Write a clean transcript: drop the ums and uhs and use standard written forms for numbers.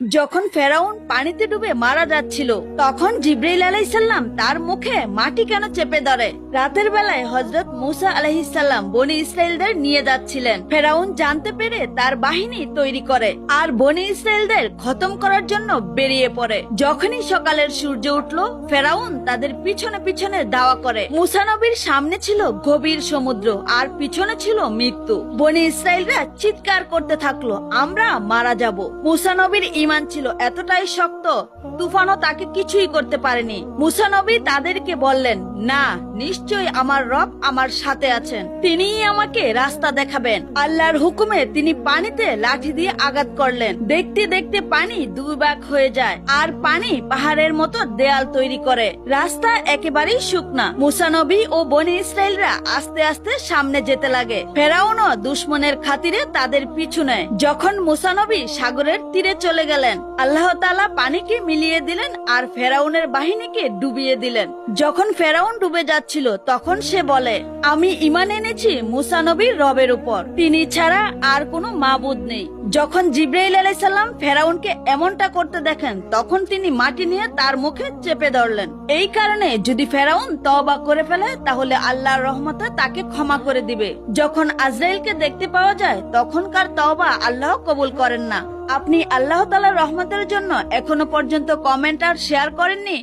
যখন ফেরাউন পানিতে ডুবে মারা যাচ্ছিল তখন জিব্রাইল আলাইহিসসালাম তার মুখে মাটি কেন চেপে ধরে। রাতের বেলায় হযরত মুসা আলাইহিসসালাম বনি ইসরায়েলদের নিয়ে যাচ্ছিলেন। ফেরাউন জানতে পেরে তার বাহিনী তৈরি করে আর বনি ইসরায়েলদের খতম করার জন্য বেরিয়ে পড়ে। যখনই সকালের সূর্য উঠল ফেরাউন তাদের পিছনে পিছনে দাওয়া করে। মুসা নবীর সামনে ছিল গভীর সমুদ্র আর পিছনে ছিল মৃত্যু। বনি ইসরায়েলরা চিৎকার করতে থাকলো, আমরা মারা যাব। মুসা নবীর ঈমান ছিল এতটাই শক্ত, তুফানও তাকে কিছুই করতে পারেনি। মুসা নবী তাদেরকে বললেন, না, নিশ্চয়ই আমার রব আমার সাথে আছেন, তিনিই আমাকে রাস্তা দেখাবেন। আল্লাহর হুকুমে তিনি পানিতে লাঠি দিয়ে আঘাত করলেন। দেখতে দেখতে পানি দুই ভাগ হয়ে যায় আর পানি পাহাড়ের মতো দেয়াল তৈরি করে। রাস্তা একেবারেই শুকনা। মুসা নবী ও বনি ইসরায়েলরা আস্তে আস্তে সামনে যেতে লাগে। ফেরাউনও দুশমনের খাতিরে তাদের পিছু নেয়। যখন মুসা নবী সাগরের তীরে চলে গেলেন আল্লাহ তাআলা পানিকে মিলিয়ে দিলেন আর ফেরাউনের বাহিনীকে ডুবিয়ে দিলেন। যখন ফেরাউন ডুবে যাচ্ছিল তখন সে বলে, আমি ঈমান এনেছি মুসা নবীর রবের উপর, তিনি ছাড়া আর কোনো মাবুদ নেই। যখন জিব্রাইল আলাইহিস সালাম ফেরাউনকে এমনটা করতে দেখেন তখন তিনি মাটি নিয়ে তার মুখে চেপে ধরলেন। এই কারণে যদি ফেরাউন তওবা করে ফেলে তাহলে আল্লাহর রহমতে তাকে ক্ষমা করে দিবে। যখন আজরাইলকে দেখতে পাওয়া যায় তখনকার তওবা আল্লাহ কবুল করেন না। আপনি আল্লাহ তাআলার রহমতের জন্য এখনো পর্যন্ত কমেন্ট আর শেয়ার করেননি?